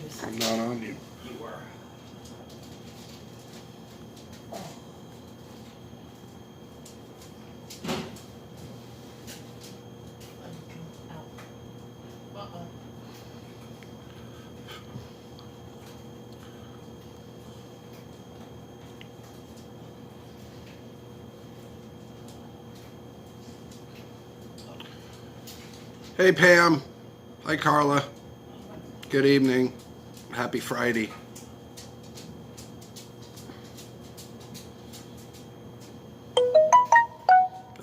was. I'm not on you. You were. Uh-oh. Hey, Pam. Hi, Carla. Good evening. Happy Friday.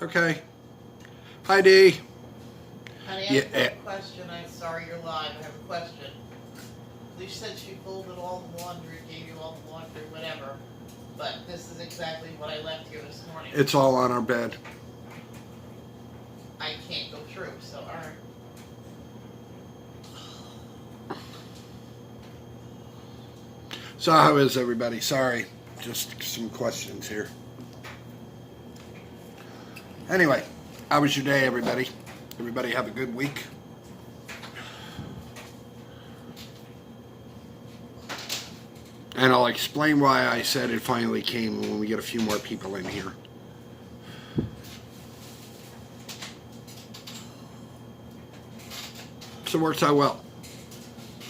Okay. Hi, Dee. Honey, I have a question. I'm sorry you're live. I have a question. Lish said she folded all the laundry, gave you all the laundry, whatever. But this is exactly what I left here this morning. It's all on our bed. I can't go through, so alright. So how is everybody? Sorry, just some questions here. Anyway, how was your day, everybody? Everybody have a good week? And I'll explain why I said it finally came when we get a few more people in here. So it works out well.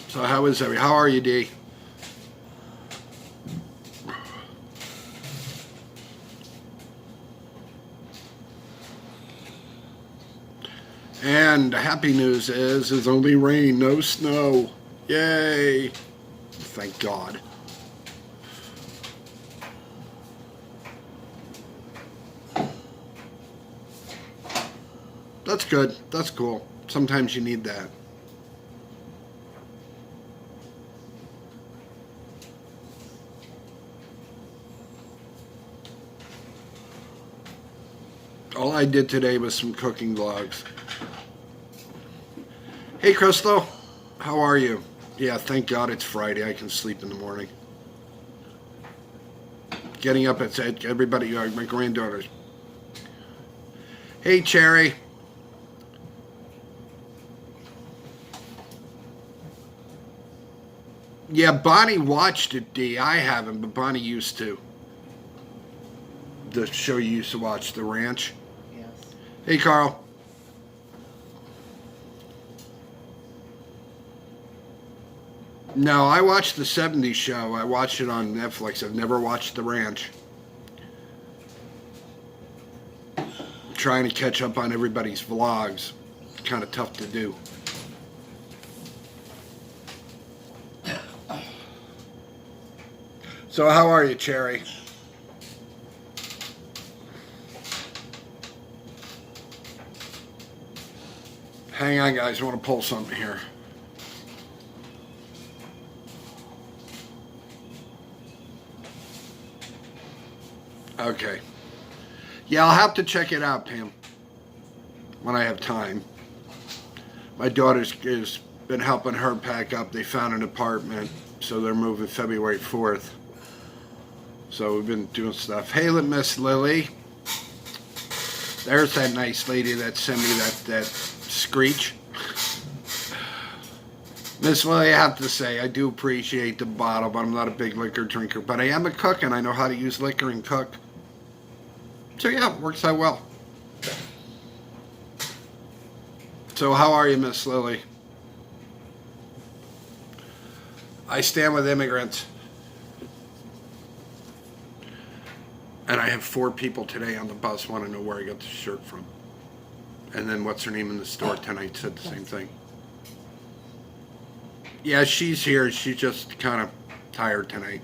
So how are you, Dee? And the happy news is only rain, no snow. Yay! Thank God. That's good. That's cool. Sometimes you need that. All I did today was some cooking vlogs. Hey, Crystal. How are you? Yeah, thank God it's Friday. I can sleep in the morning. Getting up at everybody, my granddaughters. Hey, Cherry. Yeah, Bonnie watched it, Dee. I haven't, but Bonnie used to. The show you used to watch, The Ranch. Yes. Hey, Carl. No, I watched the 70s show. I watched it on Netflix. I've never watched The Ranch. Trying to catch up on everybody's vlogs. It's kind of tough to do. So how are you, Cherry? Hang on, guys. I want to pull something here. Okay. Yeah, I'll have to check it out, Pam, when I have time. My daughter's been helping her pack up. They found an apartment, so they're moving February 4th. So we've been doing stuff. Hey, Miss Lily. There's that nice lady that sent me that screech. Miss Lily, I have to say, I do appreciate the bottle, but I'm not a big liquor drinker. But I am a cook, and I know how to use liquor and cook. So yeah, it works out well. So how are you, Miss Lily? I stand with immigrants. And I have 4 people today on the bus want to know where I got the shirt from. And then what's her name in the store tonight said the same thing. Yeah, she's here. She's just kind of tired tonight.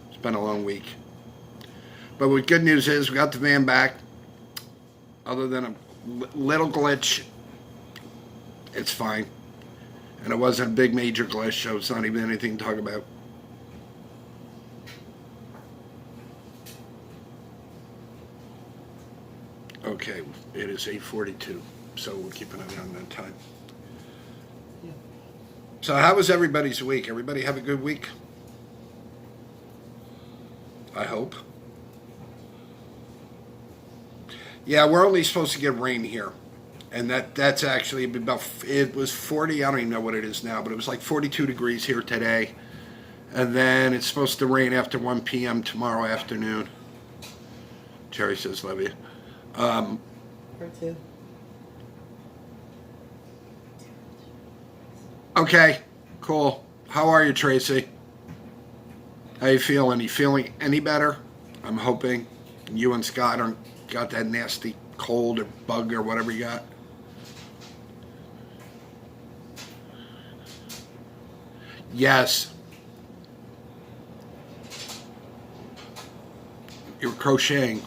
It's been a long week. But what good news is we got the van back. Other than a little glitch, it's fine. And it wasn't a big major glitch, so it's not even anything to talk about. Okay, it is 8:42, so we'll keep an eye on that time. Yeah. So how was everybody's week? Everybody have a good week? I hope. Yeah, we're only supposed to get rain here. And that's actually about, it was 40, I don't even know what it is now, but it was like 42 degrees here today. And then it's supposed to rain after 1 p.m. tomorrow afternoon. Jerry says, love you. Her too. Okay, cool. How are you, Tracy? How you feeling? You feeling any better? I'm hoping. You and Scott aren't got that nasty cold or bug or whatever you got. Yes. You're crocheting.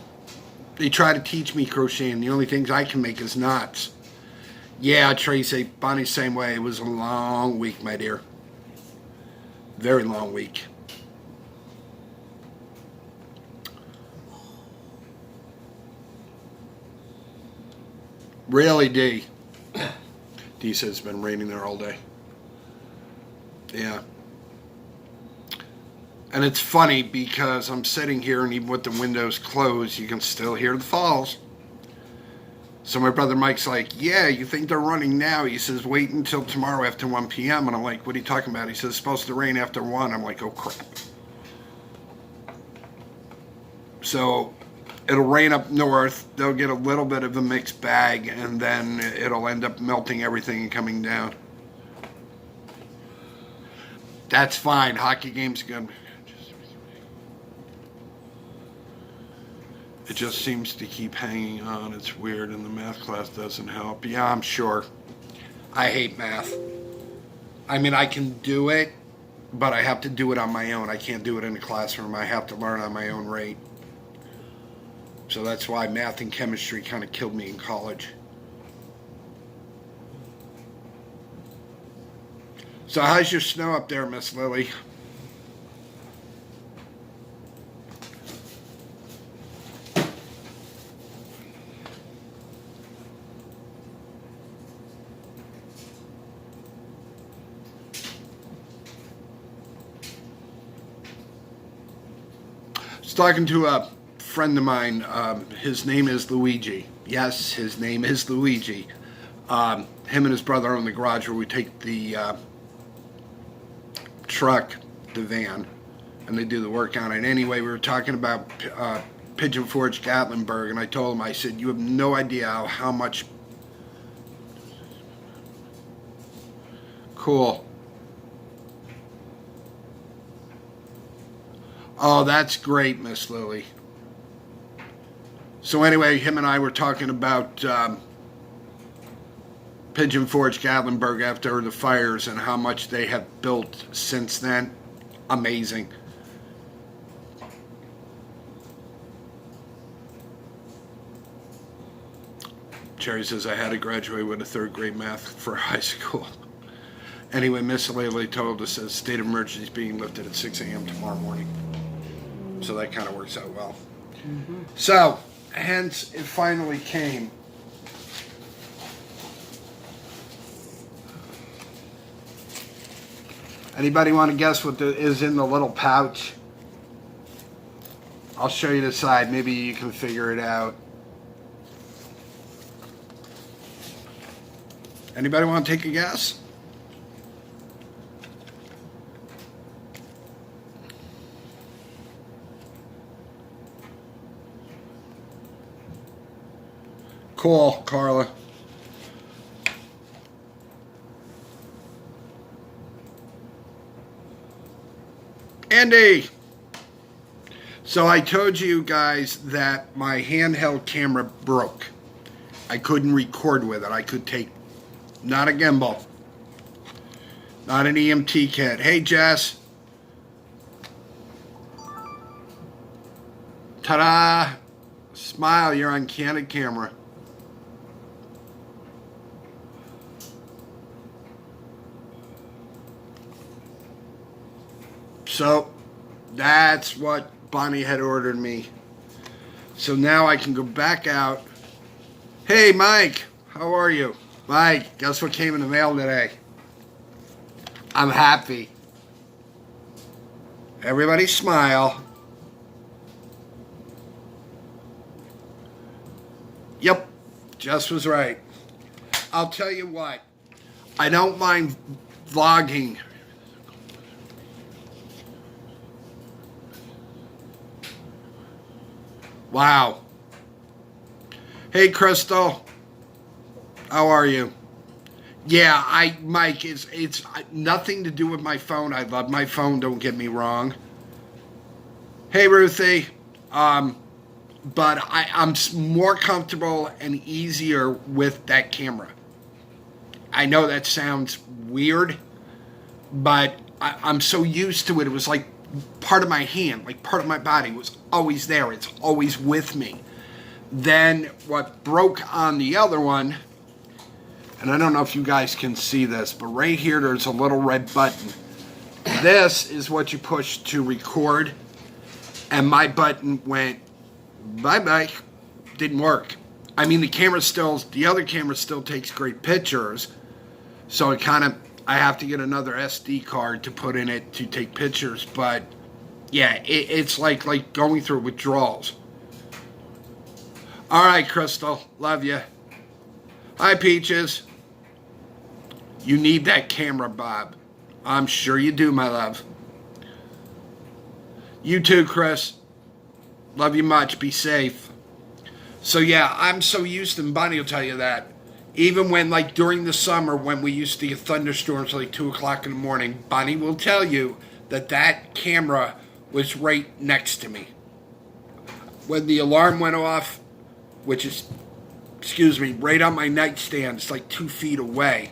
They try to teach me crocheting. The only things I can make is knots. Yeah, Tracy, Bonnie's same way. It was a long week, my dear. Very long week. Really, D? D says it's been raining there all day. Yeah. And it's funny because I'm sitting here and even with the windows closed, you can still hear the falls. So my brother Mike's like, yeah, you think they're running now? He says, wait until tomorrow after 1 p.m. And I'm like, what are you talking about? He says, it's supposed to rain after 1. I'm like, oh, crap. So it'll rain up north. They'll get a little bit of a mixed bag, and then it'll end up melting everything and coming down. That's fine. Hockey game's good. It just seems to keep hanging on. It's weird, and the math class doesn't help. Yeah, I'm sure. I hate math. I mean, I can do it, but I have to do it on my own. I can't do it in a classroom. I have to learn on my own rate. So that's why math and chemistry kind of killed me in college. So how's your snow up there, Miss Lily? I was talking to a friend of mine. His name is Luigi. Yes, his name is Luigi. Him and his brother own the garage where we take the truck, the van, and they do the work on it. Anyway, we were talking about Pigeon Forge Gatlinburg, and I told him, I said, you have no idea how much... Cool. Oh, that's great, Miss Lily. So anyway, him and I were talking about Pigeon Forge Gatlinburg after the fires and how much they have built since then. Amazing. Cherry says, I had to graduate with a 3rd grade math for high school. Anyway, Miss Lily told us that state of emergency is being lifted at 6 a.m. tomorrow morning. So that kind of works out well. Mm-hmm. So, hence, it finally came. Anybody want to guess what is in the little pouch? I'll show you the side. Maybe you can figure it out. Anybody want to take a guess? Cool, Carla. Andy! So I told you guys that my handheld camera broke. I couldn't record with it. I could take, not a gimbal, not an EMT kit. Hey, Jess. Ta-da! Smile, you're on candid camera. So, that's what Bonnie had ordered me. So now I can go back out. Hey, Mike, how are you? Mike, guess what came in the mail today? I'm happy. Everybody smile. Yep, Jess was right. I'll tell you what. I don't mind vlogging. Wow. Hey, Crystal. How are you? Yeah, Mike, it's nothing to do with my phone. I love my phone, don't get me wrong. Hey, Ruthie. But I'm more comfortable and easier with that camera. I know that sounds weird, but I'm so used to it. It was like part of my hand, like part of my body. It was always there. It's always with me. Then what broke on the other one, and I don't know if you guys can see this, but right here there's a little red button. This is what you push to record, and my button went bye-bye. Didn't work. I mean, the other camera still takes great pictures, so I have to get another SD card to put in it to take pictures, but yeah, it's like going through withdrawals. All right, Crystal, love you. Hi, Peaches. You need that camera, Bob. I'm sure you do, my love. You too, Chris. Love you much. Be safe. So yeah, I'm so used to, and Bonnie will tell you that. Even when, like, during the summer, when we used to get thunderstorms like 2 o'clock in the morning, Bonnie will tell you that camera was right next to me. When the alarm went off, which is, right on my nightstand, it's like 2 feet away.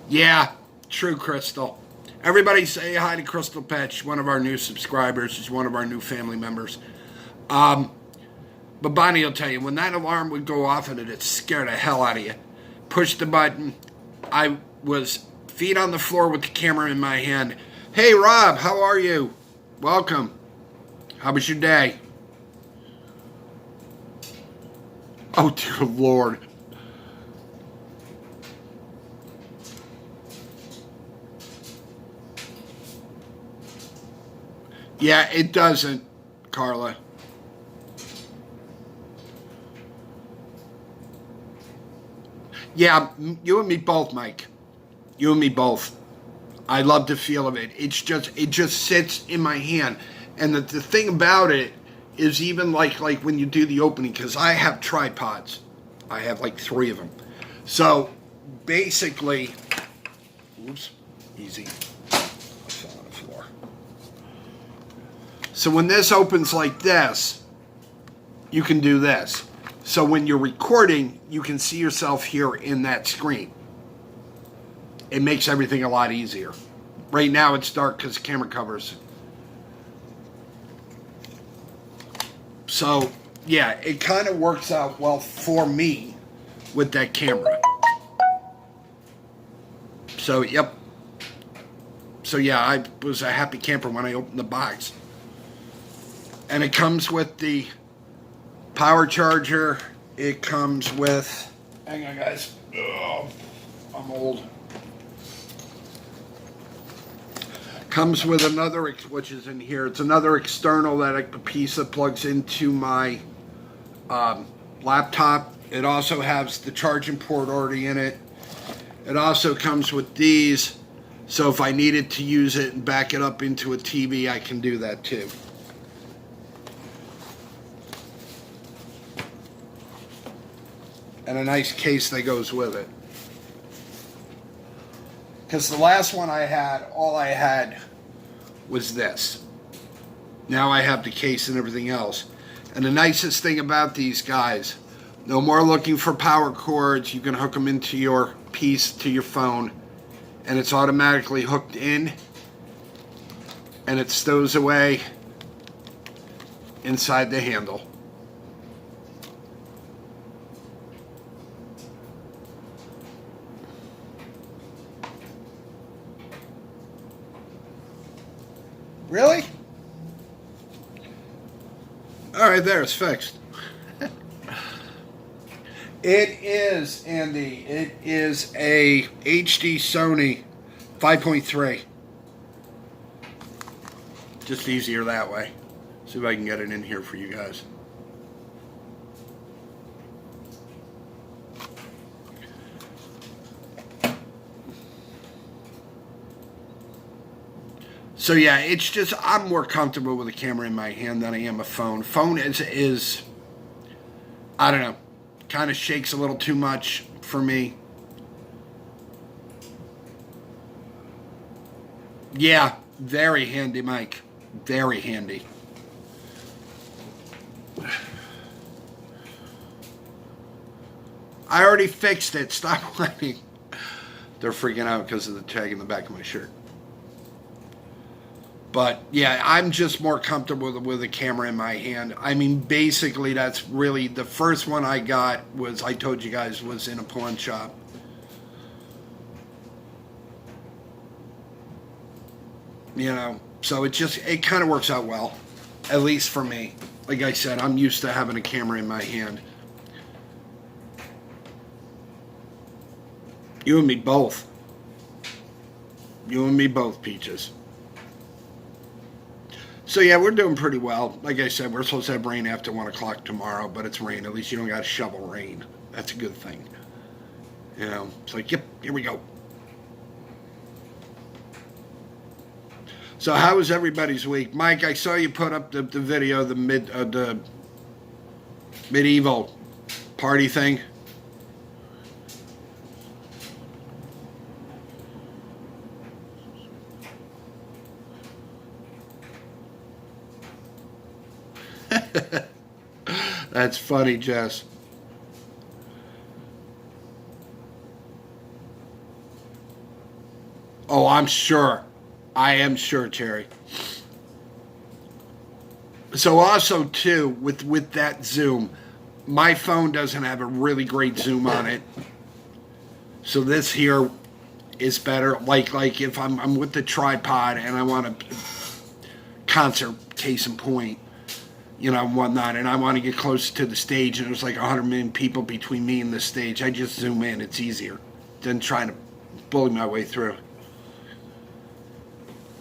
Yeah, true, Crystal. Everybody say hi to Crystal Pet. She's one of our new subscribers. She's one of our new family members. But Bonnie will tell you, when that alarm would go off and it scared the hell out of you. Push the button. I was feet on the floor with the camera in my hand. Hey, Rob, how are you? Welcome. How was your day? Oh, dear Lord. Yeah, it doesn't, Carla. Yeah, you and me both, Mike. You and me both. I love the feel of it. It just sits in my hand. And the thing about it is, even like when you do the opening, because I have tripods. I have like 3 of them. So basically, oops, easy. I fell on the floor. So when this opens like this, you can do this. So when you're recording, you can see yourself here in that screen. It makes everything a lot easier. Right now it's dark because camera covers. So, yeah, it kind of works out well for me with that camera. So, yep. So, yeah, I was a happy camper when I opened the box. And it comes with the power charger. It comes with, hang on guys, I'm old. Comes with another, which is in here. It's another external a piece that plugs into my laptop. It also has the charging port already in it. It also comes with these, so if I needed to use it and back it up into a TV, I can do that too. And a nice case that goes with it. Because the last one I had, all I had was this. Now I have the case and everything else. And the nicest thing about these guys, no more looking for power cords. You can hook them into your piece to your phone, and it's automatically hooked in, and it stows away inside the handle. Really? All right, there, it's fixed. It is, Andy, it is a HD Sony 5.3. Just easier that way. See if I can get it in here for you guys. So yeah, it's just I'm more comfortable with a camera in my hand than I am a phone. Phone is I don't know, kind of shakes a little too much for me. Yeah, very handy, Mike. Very handy. I already fixed it. Stop whining. They're freaking out because of the tag in the back of my shirt. But yeah, I'm just more comfortable with a camera in my hand. I mean, basically, that's really the first one I got was, I told you guys, was in a pawn shop. You know, so it kind of works out well, at least for me. Like I said, I'm used to having a camera in my hand. You and me both. You and me both, Peaches. So yeah, we're doing pretty well. Like I said, we're supposed to have rain after 1 o'clock tomorrow, but it's rain. At least you don't got to shovel rain. That's a good thing. You know, it's like, yep, here we go. So how was everybody's week? Mike, I saw you put up the video, the medieval party thing. That's funny, Jess. Oh, I'm sure. I am sure, Terry. So also, too, with that zoom, my phone doesn't have a really great zoom on it. So this here is better. Like if I'm with the tripod and I want a concert, case in point, you know, and whatnot, and I want to get closer to the stage, and there's like 100 million people between me and the stage, I just zoom in. It's easier than trying to bully my way through.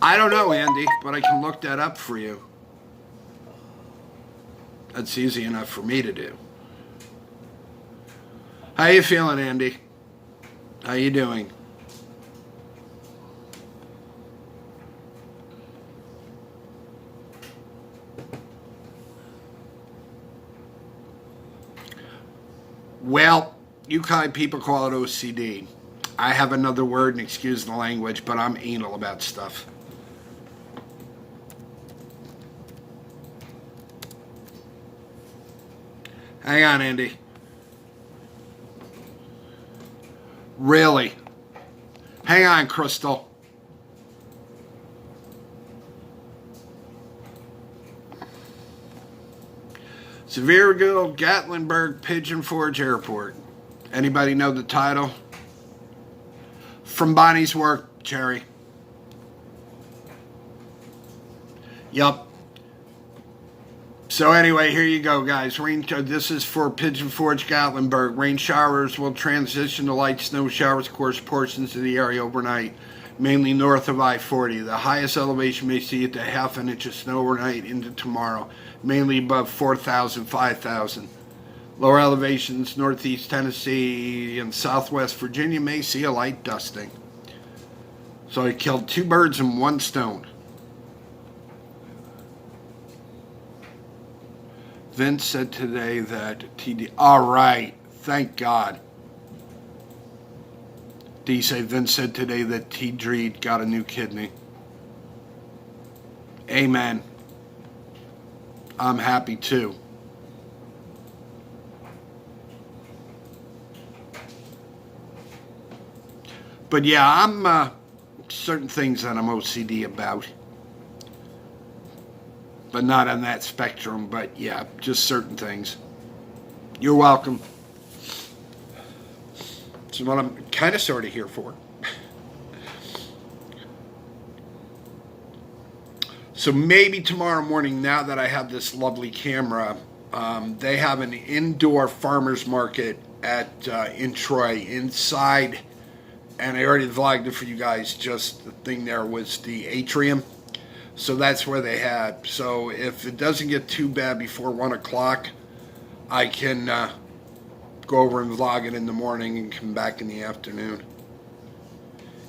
I don't know, Andy, but I can look that up for you. That's easy enough for me to do. How you feeling, Andy? How you doing? Well, you kind of people call it OCD. I have another word, and excuse the language, but I'm anal about stuff. Hang on, Andy. Really? Hang on, Crystal. Sevierville, Gatlinburg, Pigeon Forge Airport. Anybody know the title? From Bonnie's work, Cherry. Yup. So anyway, here you go, guys. This is for Pigeon Forge, Gatlinburg. Rain showers will transition to light snow showers, course portions of the area overnight, mainly north of I-40. The highest elevation may see it to half an inch of snow overnight into tomorrow, mainly above 4,000, 5,000. Lower elevations, northeast Tennessee and southwest Virginia may see a light dusting. So he killed 2 birds and 1 stone. Vince said today that TD... All right, thank God. Did he say Vince said today that T. Dreed got a new kidney? Amen. I'm happy too. But yeah, I'm certain things that I'm OCD about. But not on that spectrum, but yeah, just certain things. You're welcome. This is what I'm kind of sort of here for. So maybe tomorrow morning, now that I have this lovely camera, they have an indoor farmer's market in Troy, inside, and I already vlogged it for you guys, just the thing there was the atrium. So that's where they had. So if it doesn't get too bad before 1 o'clock, I can go over and vlog it in the morning and come back in the afternoon.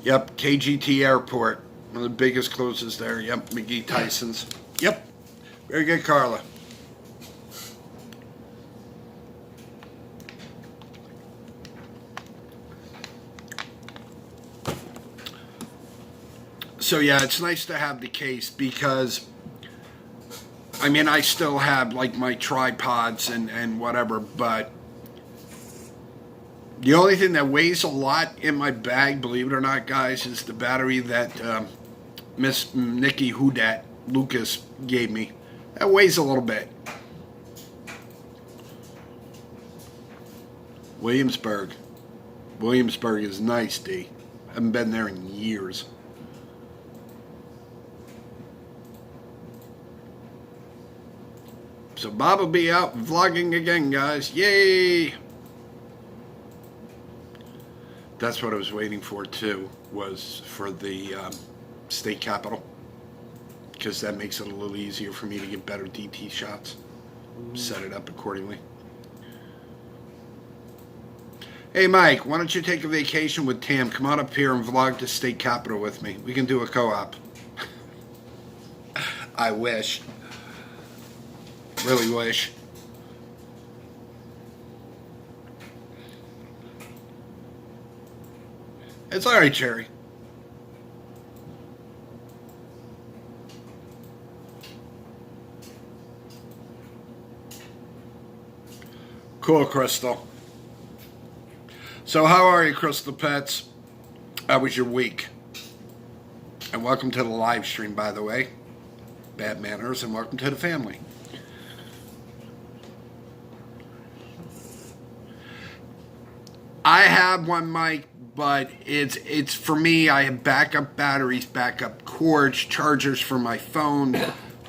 Yep, KGT Airport. One of the biggest closes there. Yep, McGee Tyson's. Yep. Very good, Carla. So yeah, it's nice to have the case because, I mean, I still have like my tripods and whatever, but the only thing that weighs a lot in my bag, believe it or not, guys, is the battery that Miss Nikki Hudat Lucas gave me. That weighs a little bit. Williamsburg. Williamsburg is nice, D. Haven't been there in years. So Bob will be out vlogging again, guys. Yay! That's what I was waiting for, too, was for the state capitol. Because that makes it a little easier for me to get better DT shots. Set it up accordingly. Hey, Mike, why don't you take a vacation with Tam? Come on up here and vlog the state capitol with me. We can do a co-op. I wish. Really wish. It's alright, Cherry. Cool, Crystal. So how are you, Crystal Pets? How was your week? And welcome to the live stream, by the way. Bad manners, and welcome to the family. I have one mic, but it's for me. I have backup batteries, backup cords, chargers for my phone,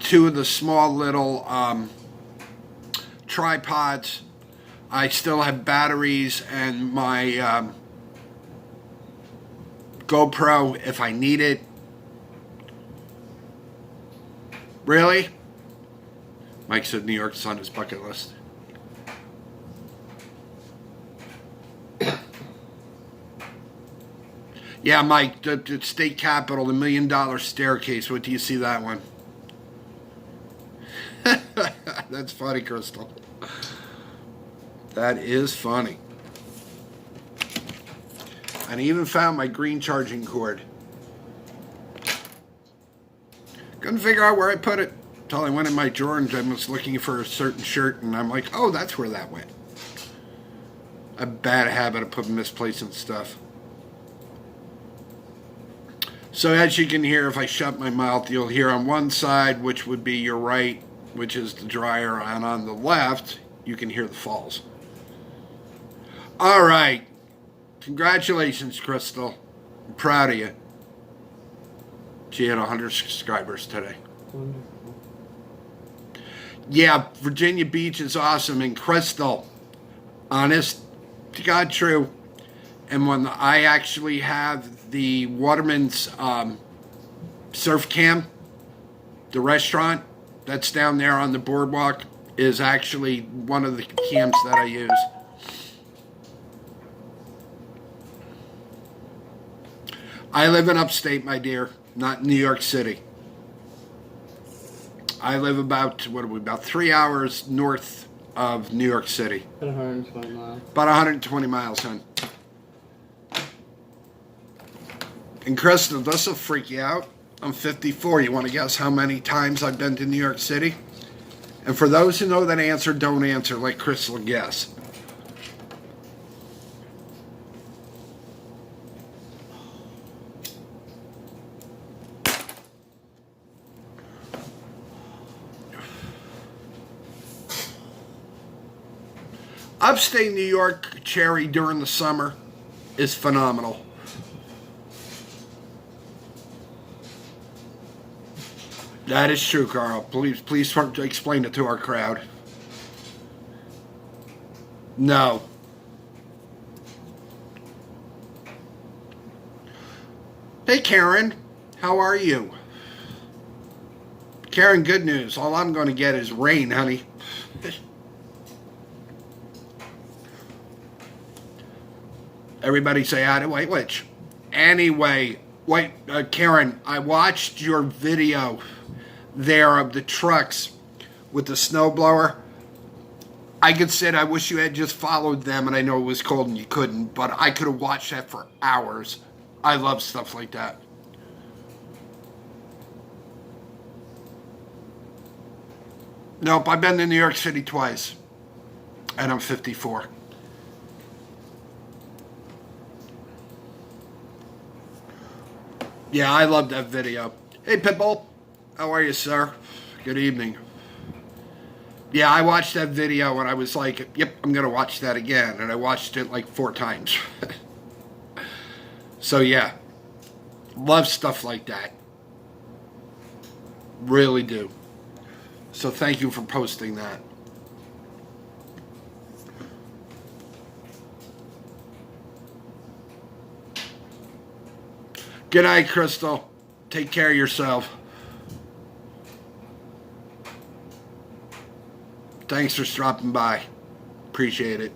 2 of the small little tripods. I still have batteries and my GoPro if I need it. Really? Mike said New York's on his bucket list. Yeah, Mike, the state capitol, the $1 million staircase. What do you see that one? That's funny, Crystal. That is funny. And I even found my green charging cord. Couldn't figure out where I put it until I went in my drawer and I was looking for a certain shirt, and I'm like, oh, that's where that went. A bad habit of putting misplacing stuff. So as you can hear, if I shut my mouth, you'll hear on one side, which would be your right, which is the dryer, and on the left, you can hear the falls. All right. Congratulations, Crystal. I'm proud of you. She had 100 subscribers today. Wonderful. Yeah, Virginia Beach is awesome. And Crystal, honest to God, true. And when I actually have the Waterman's Surf Camp, the restaurant that's down there on the boardwalk, is actually one of the camps that I use. I live in upstate, my dear, not in New York City. I live about 3 hours north of New York City. About 120 miles. About 120 miles, hon. And Crystal, this will freak you out. I'm 54. You want to guess how many times I've been to New York City? And for those who know that answer, don't answer. Let Crystal guess. Upstate New York, Cherry, during the summer is phenomenal. That is true, Carl. Please explain it to our crowd. No. Hey, Karen. How are you? Karen, good news. All I'm going to get is rain, honey. Everybody say hi to White Witch. Anyway, Wait, Karen, I watched your video there of the trucks with the snowblower. I could say I wish you had just followed them, and I know it was cold and you couldn't, but I could have watched that for hours. I love stuff like that. Nope, I've been to New York City twice, and I'm 54. Yeah, I love that video. Hey, Pitbull. How are you, sir? Good evening. Yeah, I watched that video and I was like, yep, I'm going to watch that again. And I watched it like 4 times. So, yeah. Love stuff like that. Really do. So, thank you for posting that. Good night, Crystal. Take care of yourself. Thanks for stopping by. Appreciate it.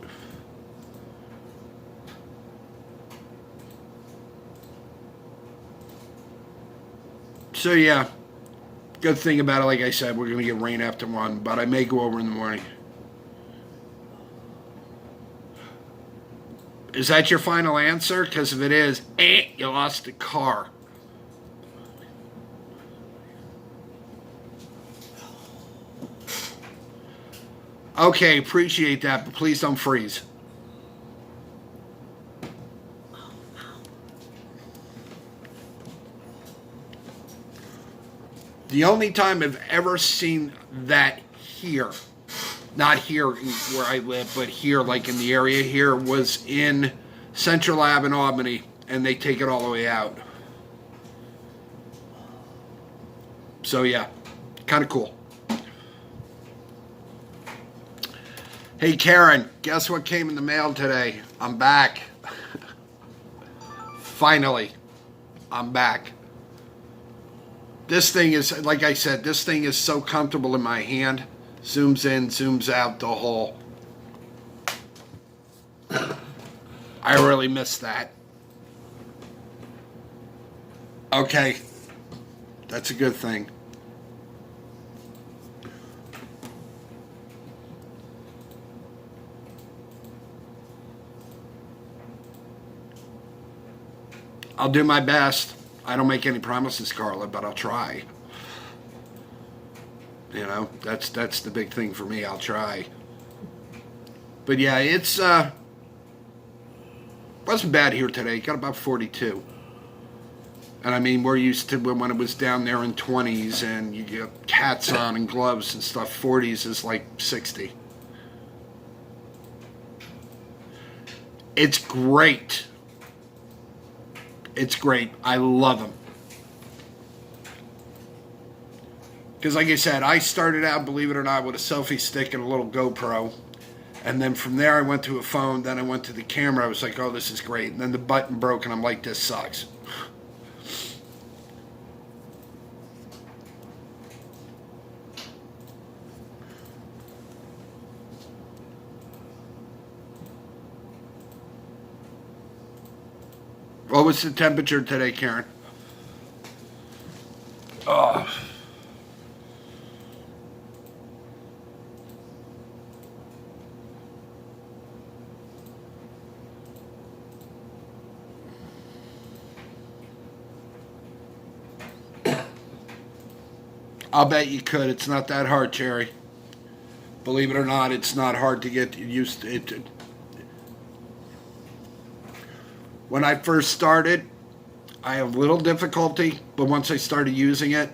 So yeah, good thing about it, like I said, we're going to get rain after 1, but I may go over in the morning. Is that your final answer? Because if it is, you lost the car. Okay, appreciate that, but please don't freeze. The only time I've ever seen that here, not here where I live, but here, like in the area here, was in Central Ave in Albany, and they take it all the way out. So yeah, kind of cool. Hey Karen, guess what came in the mail today? I'm back. Finally, I'm back. This thing is, like I said, this thing is so comfortable in my hand. Zooms in, zooms out the whole. I really miss that. Okay, that's a good thing. I'll do my best. I don't make any promises, Carla, but I'll try. You know, that's the big thing for me. I'll try. But yeah, it's wasn't bad here today. Got about 42. And I mean, we're used to when it was down there in 20s and you get hats on and gloves and stuff. 40s is like 60. It's great. It's great. I love them. Because like I said, I started out, believe it or not, with a selfie stick and a little GoPro. And then from there I went to a phone, then I went to the camera. I was like, oh, this is great. And then the button broke and I'm like, this sucks. What was the temperature today, Karen? Oh. I'll bet you could. It's not that hard, Cherry. Believe it or not, it's not hard to get used to it. When I first started, I have little difficulty, but once I started using it,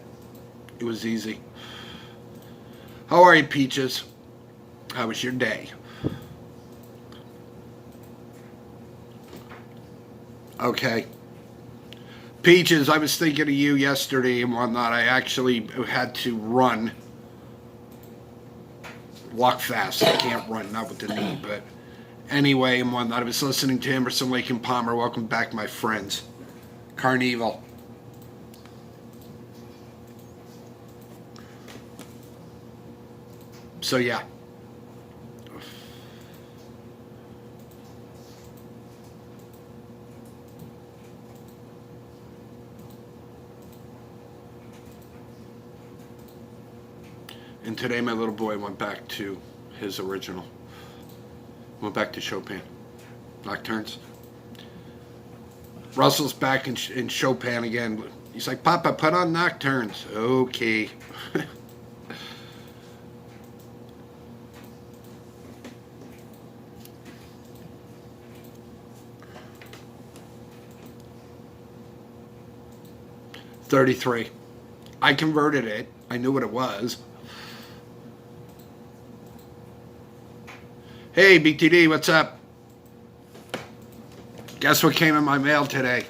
it was easy. How are you, Peaches? How was your day? Okay. Peaches, I was thinking of you yesterday and whatnot. I actually had to run. Walk fast. I can't run, not with the knee, but anyway and whatnot. I was listening to Emerson, Lake and Palmer. Welcome back, my friends. Carnival. So yeah. And today my little boy went back to his original. Went back to Chopin. Nocturnes. Russell's back in Chopin again. He's like, Papa, put on Nocturnes. Okay. $33. I converted it. I knew what it was. Hey, BTD, what's up? Guess what came in my mail today?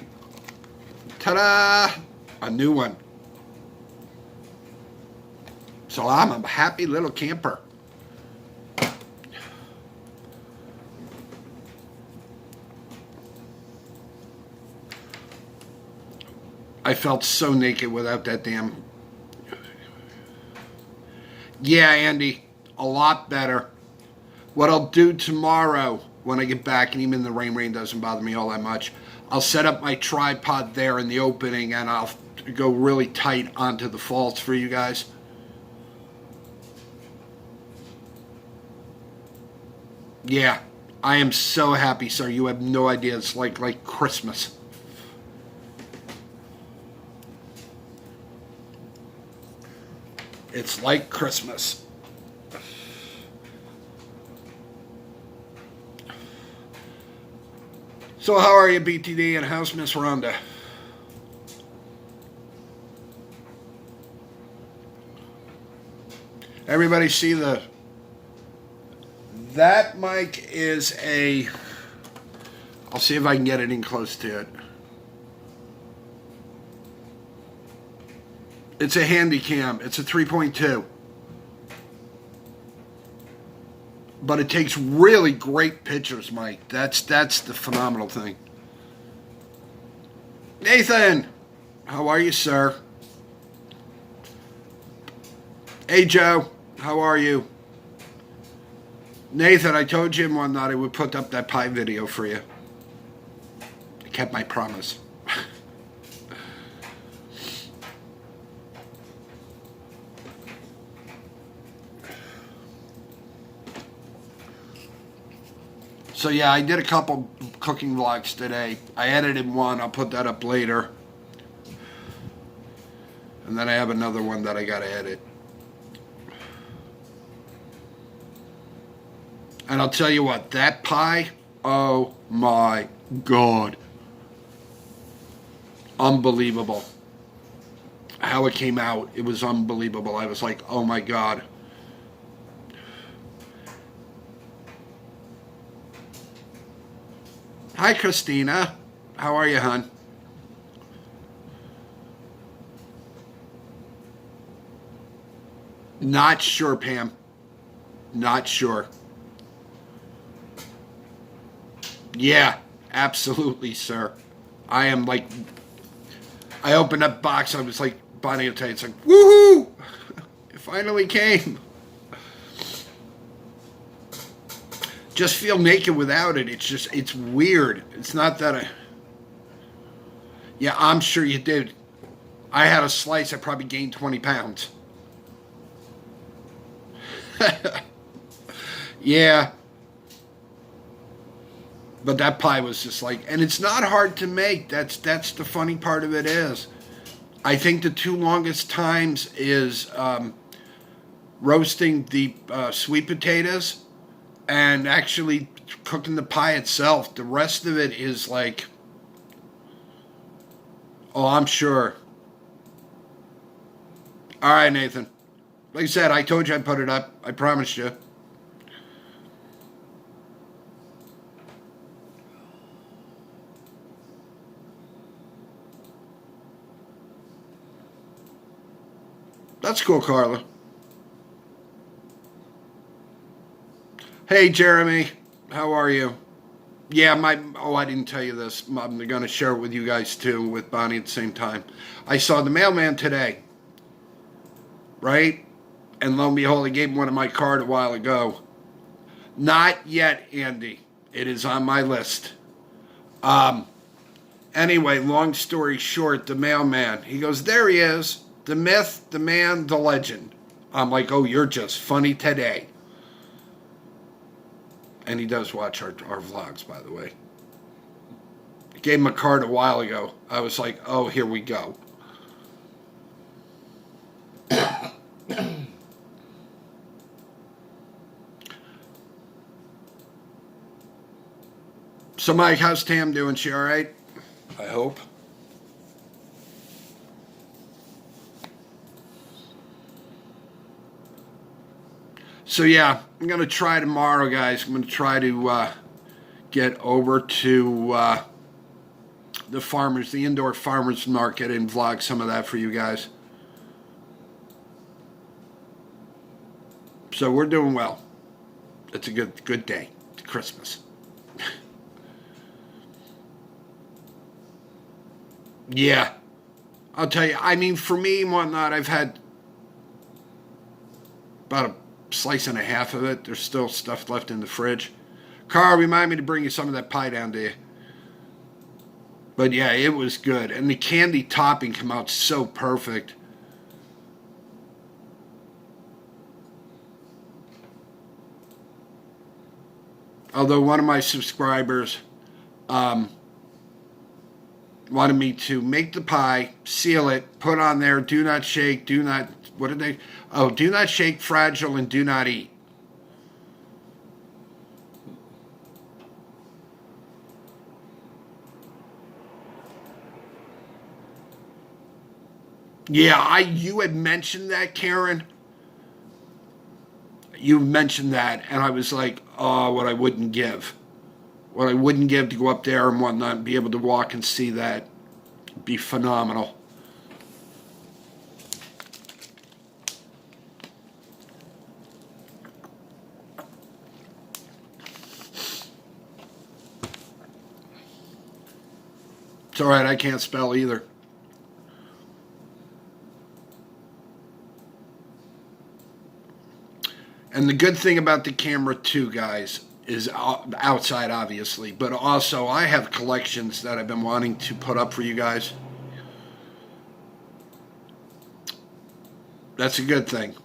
Ta-da! A new one. So I'm a happy little camper. I felt so naked without that damn... Yeah, Andy, a lot better. What I'll do tomorrow when I get back, and even the rain doesn't bother me all that much, I'll set up my tripod there in the opening, and I'll go really tight onto the faults for you guys. Yeah, I am so happy, sir. You have no idea. It's like Christmas. It's like Christmas. So how are you, BTD, and how's Miss Rhonda? Everybody see that mic is a... I'll see if I can get it in close to it. It's a handy cam. It's a 3.2. But it takes really great pictures, Mike. That's the phenomenal thing. Nathan, how are you, sir? Hey, Joe, how are you? Nathan, I told you one night I would put up that pie video for you. I kept my promise. So yeah, I did a couple cooking vlogs today. I edited one. I'll put that up later. And then I have another one that I got to edit. And I'll tell you what, that pie, oh my God. Unbelievable. How it came out, it was unbelievable. I was like, oh my God. Hi, Christina. How are you, hon? Not sure, Pam. Not sure. Yeah, absolutely, sir. I am like... I opened up box, I was like, Bonnie will tell you, it's like, woohoo! It finally came. Just feel naked without it. It's weird. It's not that I... Yeah, I'm sure you did. I had a slice, I probably gained 20 pounds. Yeah. But that pie was just like... And it's not hard to make. That's the funny part of it is. I think the two longest times is roasting the sweet potatoes and actually cooking the pie itself. The rest of it is like, oh, I'm sure. All right, Nathan. Like I said, I told you I'd put it up. I promised you. That's cool, Carla. Hey, Jeremy, how are you? Yeah, I didn't tell you this. I'm going to share it with you guys, too, with Bonnie at the same time. I saw the mailman today, right? And lo and behold, he gave me one of my card a while ago. Not yet, Andy. It is on my list. Anyway, long story short, the mailman, he goes, there he is, the myth, the man, the legend. I'm like, oh, you're just funny today. And he does watch our vlogs, by the way. I gave him a card a while ago. I was like, oh, here we go. So, Mike, how's Tam doing? She all right? I hope. So, yeah, I'm going to try tomorrow, guys. I'm going to try to get over to the indoor farmers market, and vlog some of that for you guys. So we're doing well. It's a good day. It's Christmas. Yeah. I'll tell you, I mean, for me and whatnot, I've had about a slice and a half of it. There's still stuff left in the fridge. Carl, remind me to bring you some of that pie down to you. But yeah, it was good. And the candy topping came out so perfect. Although one of my subscribers wanted me to make the pie, seal it, put on there, do not shake, do not, what did they, oh, do not shake, fragile, and do not eat. Yeah, you had mentioned that, Karen. You mentioned that, and I was like, oh, what I wouldn't give. What I wouldn't give to go up there and whatnot and be able to walk and see that. It'd be phenomenal. It's all right, I can't spell either. And the good thing about the camera too, guys, is outside, obviously, but also I have collections that I've been wanting to put up for you guys. That's a good thing.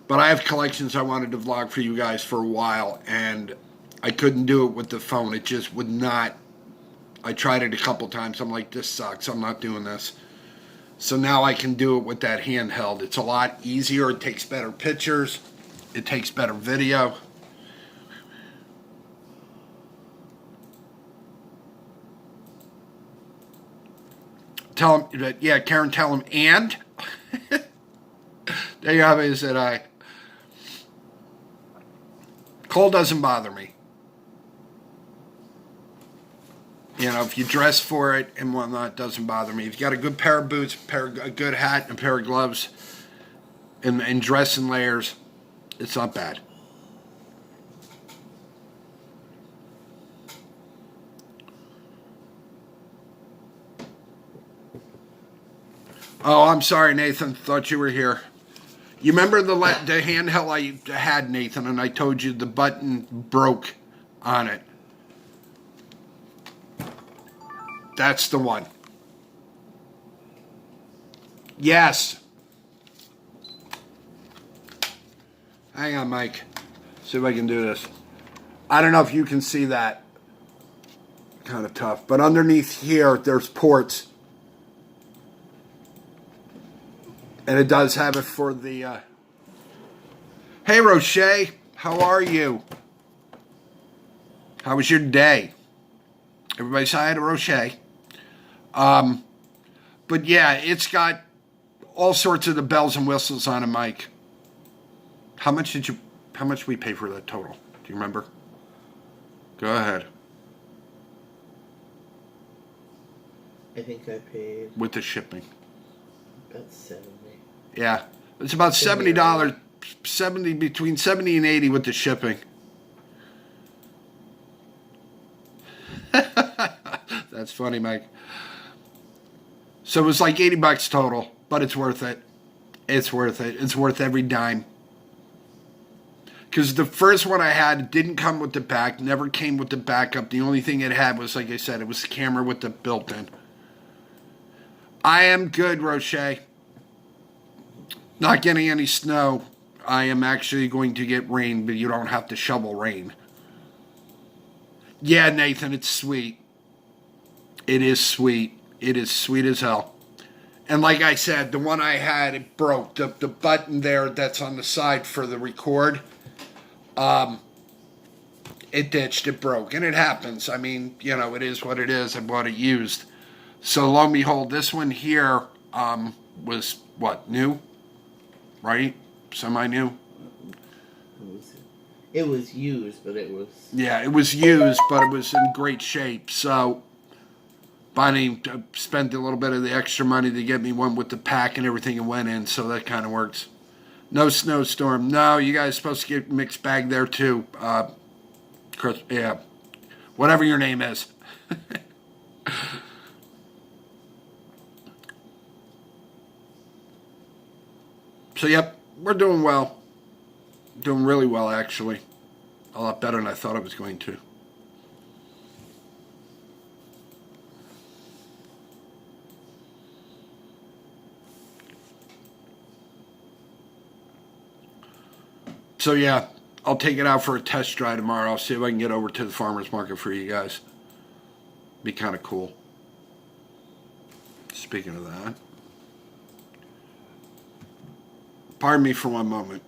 But I have collections I wanted to vlog for you guys for a while, and I couldn't do it with the phone. It just would not. I tried it a couple times. I'm like, this sucks. I'm not doing this. So now I can do it with that handheld. It's a lot easier. It takes better pictures. It takes better video. Tell him, yeah, Karen, tell him, and? There you have it, said I. Cold doesn't bother me. You know, if you dress for it and whatnot, it doesn't bother me. If you got a good pair of boots, a good hat, and a pair of gloves, and dress in layers, it's not bad. Oh, I'm sorry, Nathan. Thought you were here. You remember the handheld I had, Nathan, and I told you the button broke on it. That's the one. Yes. Hang on, Mike. See if I can do this. I don't know if you can see that. Kind of tough. But underneath here, there's ports. And it does have it for the... Hey, Roche. How are you? How was your day? Everybody say hi to Roche. But yeah, it's got all sorts of the bells and whistles on it, Mike. How much we pay for that total? Do you remember? Go ahead. I think I paid With the shipping. about 70. Yeah. It's about $70, between 70 and 80 with the shipping. That's funny, Mike. So it was like $80 total, but it's worth it. It's worth it. It's worth every dime. Because the first one I had didn't come with the back, never came with the backup. The only thing it had was, like I said, it was the camera with the built-in. I am good, Roche. Not getting any snow. I am actually going to get rain, but you don't have to shovel rain. Yeah, Nathan, it's sweet. It is sweet. It is sweet as hell. And like I said, the one I had, it broke. The button there that's on the side for the record, it ditched, it broke. And it happens. I mean, you know, it is what it is. I bought it used. So lo and behold, this one here was, what, new? Right? Semi-new? It was used, but it was... Yeah, it was used, but it was in great shape. So Bonnie spent a little bit of the extra money to get me one with the pack and everything it went in, so that kind of works. No snowstorm. No, you guys are supposed to get mixed bag there too. Chris, yeah, whatever your name is. So, yep, we're doing well. Doing really well, actually. A lot better than I thought I was going to. So, yeah, I'll take it out for a test drive tomorrow. I'll see if I can get over to the farmer's market for you guys. Be kind of cool. Speaking of that. Pardon me for one moment.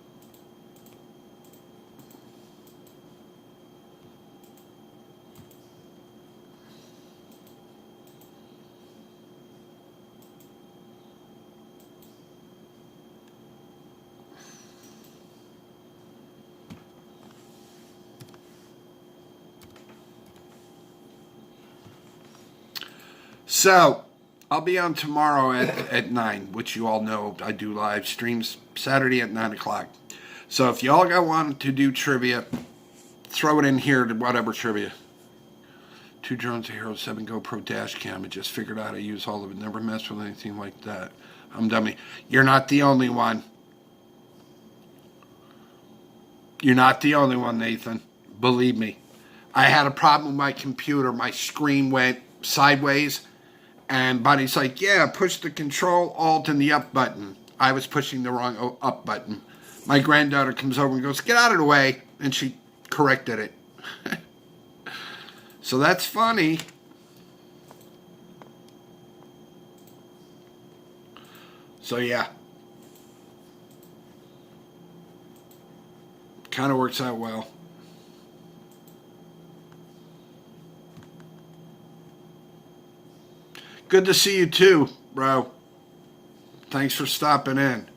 So, I'll be on tomorrow at 9, which you all know I do live streams Saturday at 9 o'clock. So if y'all got one to do trivia, throw it in here to whatever trivia. 2 drones, a Hero 7 GoPro dash cam. I just figured out I use all of it. Never mess with anything like that. I'm dummy. You're not the only one. You're not the only one, Nathan. Believe me. I had a problem with my computer. My screen went sideways. And Bonnie's like, yeah, push the Control, Alt, and the up button. I was pushing the wrong up button. My granddaughter comes over and goes, get out of the way. And she corrected it. So that's funny. So yeah. Kind of works out well. Good to see you too, bro. Thanks for stopping in.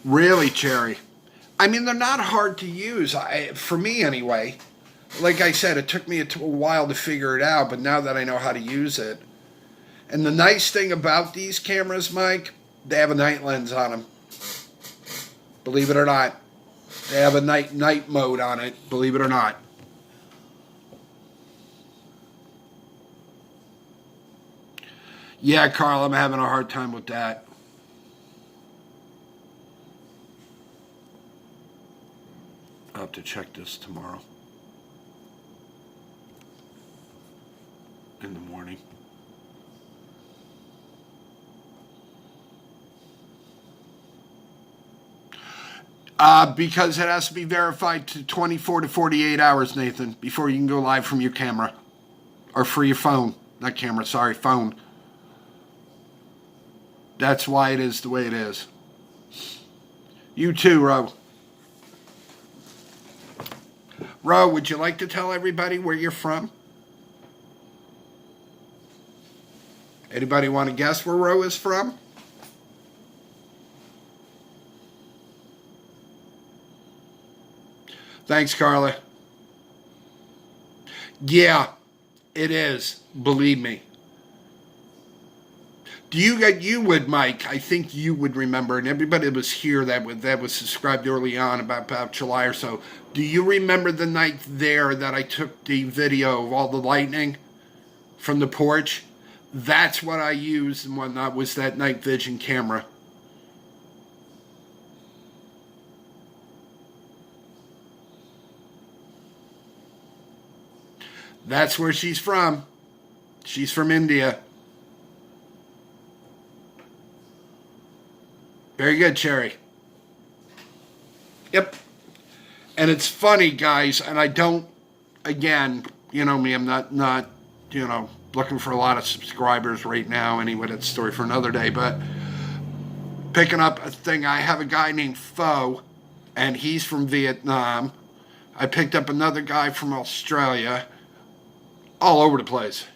Really, Cherry? I mean, they're not hard to use, for me anyway. Like I said, it took me a while to figure it out, but now that I know how to use it. And the nice thing about these cameras, Mike, they have a night lens on them. Believe it or not. They have a night mode on it, believe it or not. Yeah, Carl, I'm having a hard time with that. I'll have to check this tomorrow. In the morning. Because it has to be verified to 24 to 48 hours, Nathan, before you can go live from your camera. Or for your phone. Not camera, sorry, phone. That's why it is the way it is. You too, Ro. Ro, would you like to tell everybody where you're from? Anybody want to guess where Ro is from? Thanks, Carla. Yeah, it is. Believe me. You would, Mike. I think you would remember, and everybody that was here that was subscribed early on about July or so. Do you remember the night there that I took the video of all the lightning from the porch? That's what I used and whatnot, was that night vision camera. That's where she's from. She's from India. Very good, Cherry. Yep. And it's funny, guys, and I don't, again, you know me, I'm not looking for a lot of subscribers right now. Anyway, that's a story for another day. But picking up a thing, I have a guy named Pho, and he's from Vietnam. I picked up another guy from Australia. All over the place.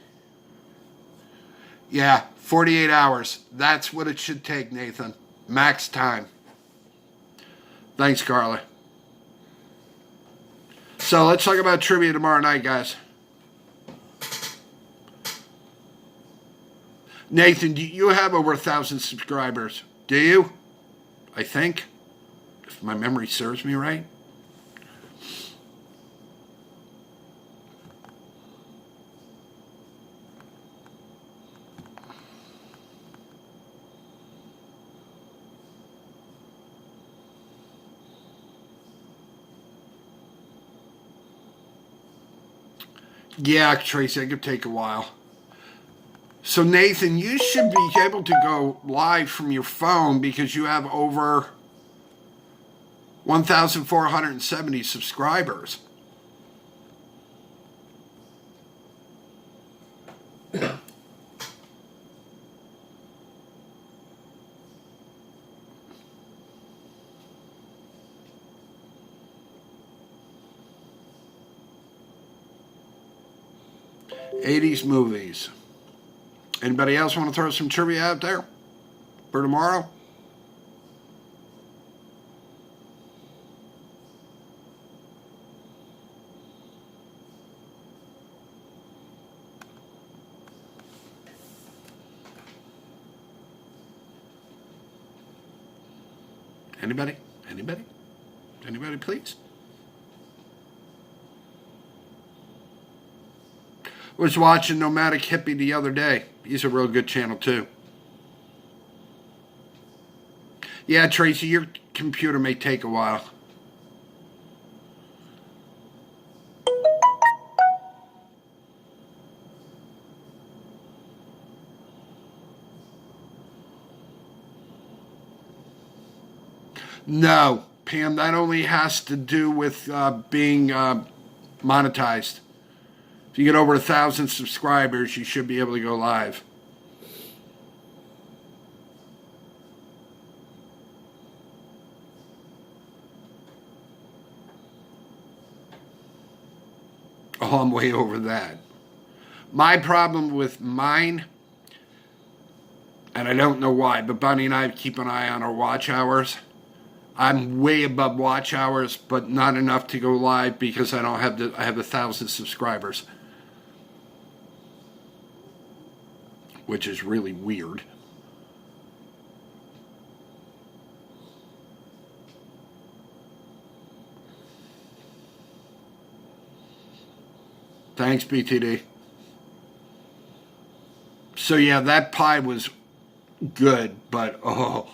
Yeah, 48 hours. That's what it should take, Nathan. Max time. Thanks, Carla. So let's talk about trivia tomorrow night, guys. Nathan, do you have over 1,000 subscribers? Do you? I think. If my memory serves me right. Yeah, Tracy, it could take a while. So, Nathan, you should be able to go live from your phone because you have over 1,470 subscribers. '80s movies. Anybody else want to throw some trivia out there for tomorrow? Anybody? Anybody? Anybody, please? Was watching Nomadic Hippie the other day. He's a real good channel too. Yeah, Tracy, your computer may take a while. No, Pam, that only has to do with being monetized. If you get over 1,000 subscribers, you should be able to go live. Oh, I'm way over that. My problem with mine, and I don't know why, but Bunny and I keep an eye on our watch hours. I'm way above watch hours, but not enough to go live because I don't have I have 1,000 subscribers. Which is really weird. Thanks, BTD. So yeah, that pie was good, but oh.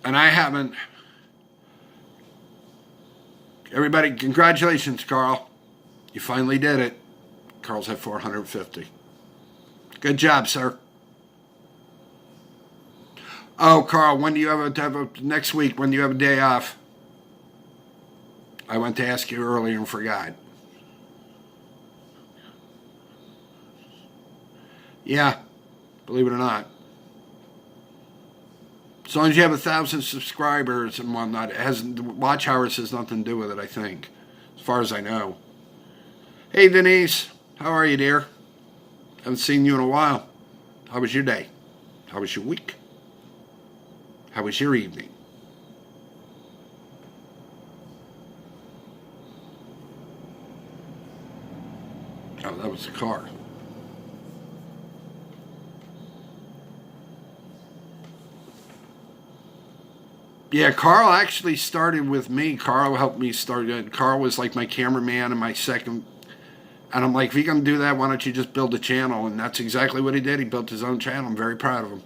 And I haven't. Everybody, congratulations, Carl. You finally did it. Carl's at 450. Good job, sir. Oh, Carl, when do you have next week, when do you have a day off? I went to ask you earlier and forgot. Yeah, believe it or not. As long as you have 1,000 subscribers and whatnot, watch hours has nothing to do with it, I think, as far as I know. Hey, Denise. How are you, dear? Haven't seen you in a while. How was your day? How was your week? How was your evening? Oh, that was the car. Yeah, Carl actually started with me. Carl helped me start it. Carl was like my cameraman and my second. And I'm like, if you're going to do that, why don't you just build a channel? And that's exactly what he did. He built his own channel. I'm very proud of him.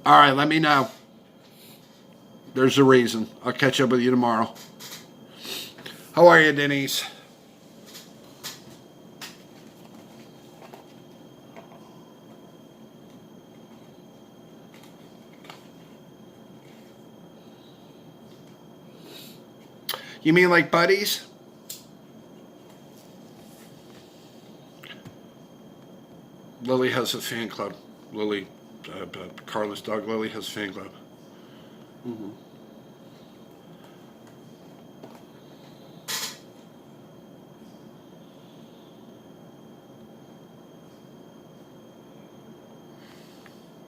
All right, let me know. There's a reason. I'll catch up with you tomorrow. How are you, Denise? You mean like buddies? Lily has a fan club. Lily, Carla's dog Lily has a fan club. Mm-hmm.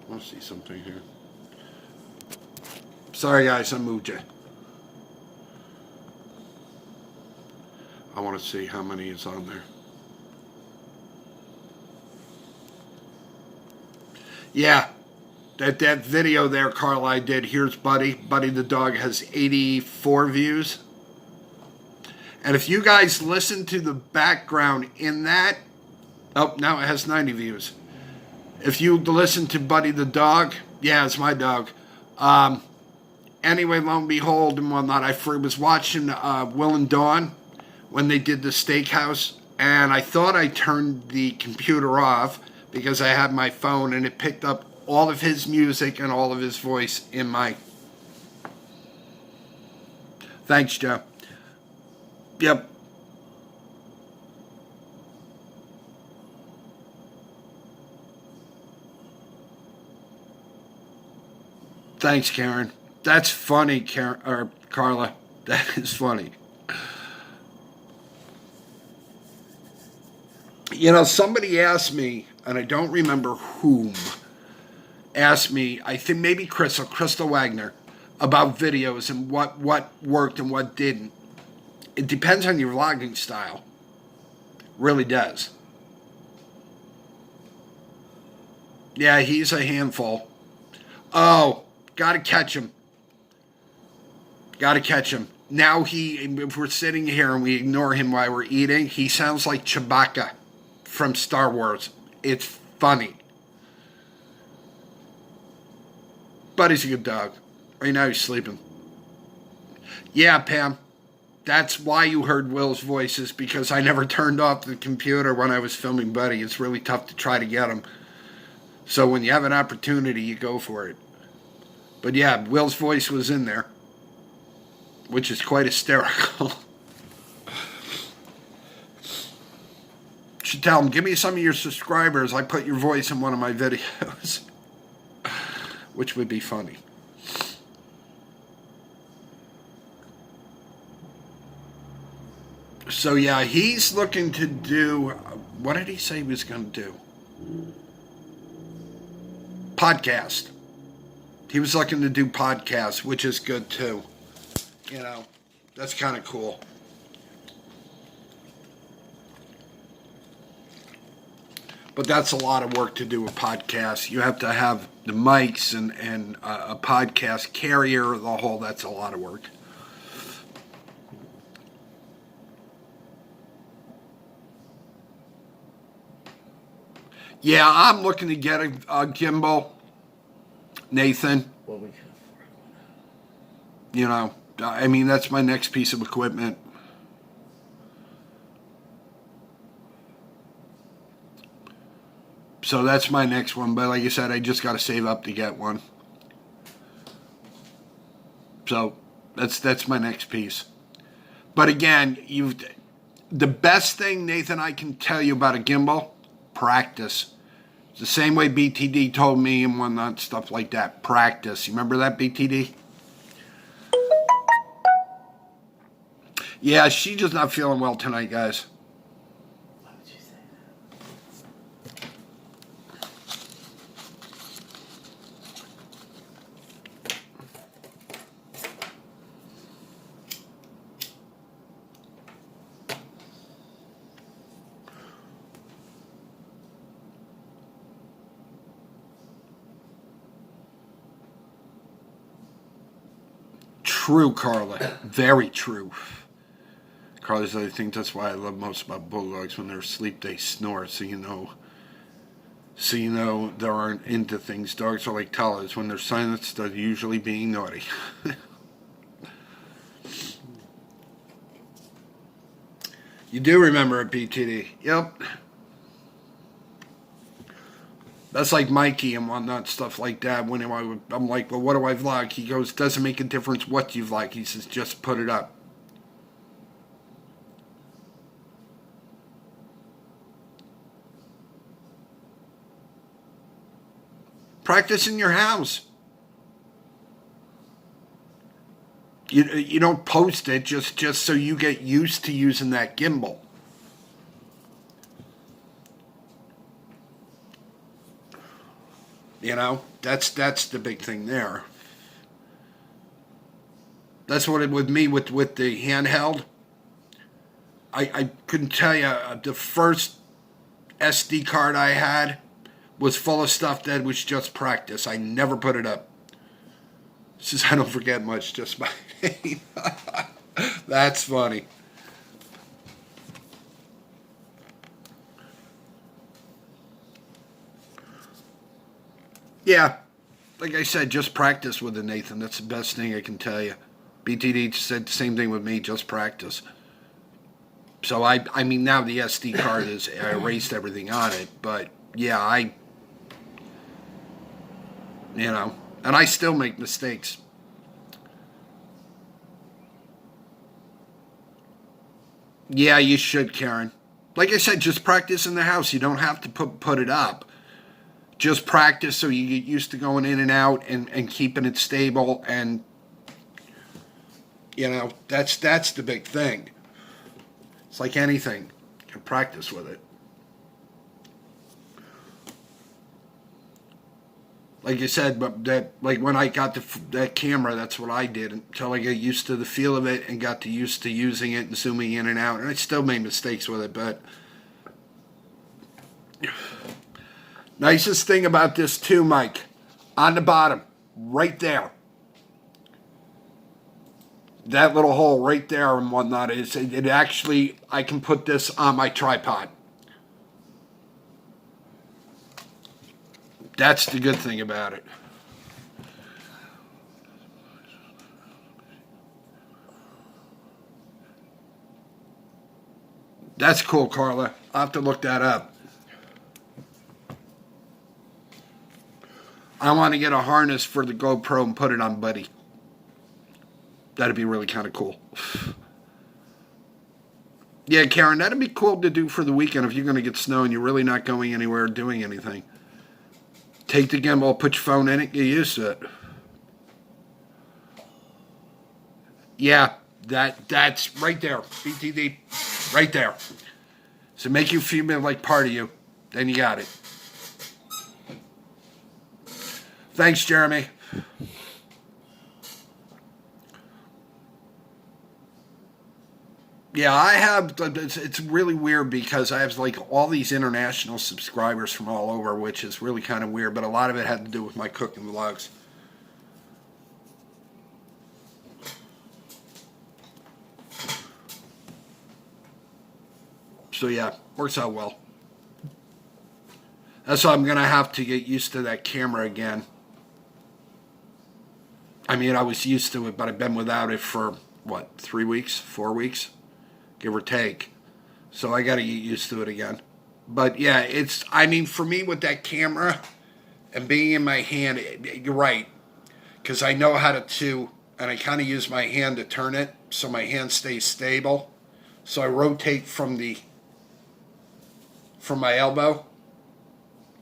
I want to see something here. Sorry guys, I moved you. I want to see how many is on there. Yeah, that video there, Carl, I did. Here's Buddy. Buddy the dog has 84 views. And if you guys listen to the background in that, oh, now it has 90 views. If you listen to Buddy the dog, yeah, it's my dog. Anyway, lo and behold, and whatnot, I was watching Will and Dawn when they did the steakhouse, and I thought I turned the computer off because I had my phone, and it picked up all of his music and all of his voice in my... Thanks, Joe. Yep. Thanks, Karen. That's funny, Karen, or Carla. That is funny. You know, somebody asked me, and I don't remember whom, asked me, I think maybe Crystal Wagner, about videos and what worked and what didn't. It depends on your vlogging style. Really does. Yeah, he's a handful. Oh, gotta catch him. Gotta catch him. Now if we're sitting here and we ignore him while we're eating, he sounds like Chewbacca from Star Wars. It's funny. But he's a good dog. Right now he's sleeping. Yeah, Pam. That's why you heard Will's voices, because I never turned off the computer when I was filming Buddy. It's really tough to try to get him. So when you have an opportunity, you go for it. But yeah, Will's voice was in there, which is quite hysterical. Should tell him, give me some of your subscribers. I put your voice in one of my videos. Which would be funny. So yeah, he's looking to do, what did he say he was going to do? Podcast. He was looking to do podcasts, which is good too. You know, that's kind of cool. But that's a lot of work to do a podcast. You have to have the mics and a podcast carrier, the whole, that's a lot of work. Yeah, I'm looking to get a gimbal, Nathan. What we got for it? You know, I mean, that's my next piece of equipment. So that's my next one. But like I said, I just got to save up to get one. So that's my next piece. But again, the best thing, Nathan, I can tell you about a gimbal, practice. It's the same way BTD told me and whatnot, stuff like that. Practice. You remember that, BTD? Yeah, she's just not feeling well tonight, guys. Why would you say True, Carla. Very true. Carla said, I think that's why I love most about bulldogs. When they're asleep, they snore, so you know they aren't into things. Dogs are like tellers. When they're silent, they're usually being naughty. You do remember it, BTD. Yep. That's like Mikey and whatnot, stuff like that. When I'm like, well, what do I vlog? He goes, doesn't make a difference what you vlog. He says, just put it up. Practice in your house. You don't post it just so you get used to using that gimbal. You know, that's the big thing there. That's what it with me with the handheld. I couldn't tell you the first SD card I had was full of stuff that was just practice. I never put it up. Says I don't forget much, just my name. That's funny. Yeah, like I said, just practice with it, Nathan. That's the best thing I can tell you. BTD said the same thing with me, just practice. So I mean now the SD card is, I erased everything on it, but yeah, you know, and I still make mistakes. Yeah, you should, Karen. Like I said, just practice in the house. You don't have to put it up. Just practice so you get used to going in and out and keeping it stable. And, you know, that's the big thing. It's like anything. You can practice with it. Like you said, but like when I got that camera, that's what I did until I got used to the feel of it and got used to using it and zooming in and out. And I still made mistakes with it, but nicest thing about this too, Mike, on the bottom, right there, that little hole right there and whatnot is it actually, I can put this on my tripod. That's the good thing about it. That's cool, Carla. I'll have to look that up. I want to get a harness for the GoPro and put it on Buddy. That'd be really kind of cool. Yeah, Karen, that'd be cool to do for the weekend if you're going to get snow and you're really not going anywhere or doing anything. Take the gimbal, put your phone in it, get used to it. Yeah, that's right there. BTD, right there. So make you feel like part of you. Then you got it. Thanks, Jeremy. Yeah, I have, it's really weird because I have like all these international subscribers from all over, which is really kind of weird, but a lot of it had to do with my cooking vlogs. So yeah, works out well. That's why I'm going to have to get used to that camera again. I mean, I was used to it, but I've been without it for, what, 3 weeks, 4 weeks? Give or take. So I got to get used to it again. But yeah, it's, I mean, for me with that camera and being in my hand, you're right. Because I know how to, and I kind of use my hand to turn it so my hand stays stable. So I rotate from my elbow.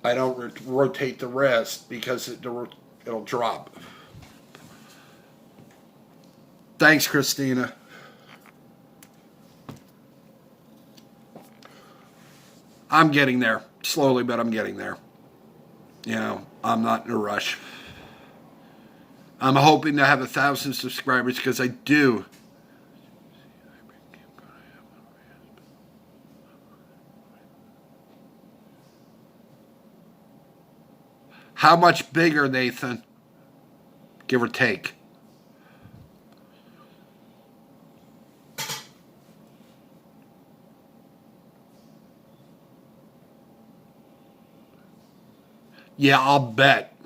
I don't rotate the wrist because it'll drop. Thanks, Christina. I'm getting there. Slowly, but I'm getting there. You know, I'm not in a rush. I'm hoping to have 1,000 subscribers because I do. How much bigger, Nathan? Give or take. Yeah, I'll bet.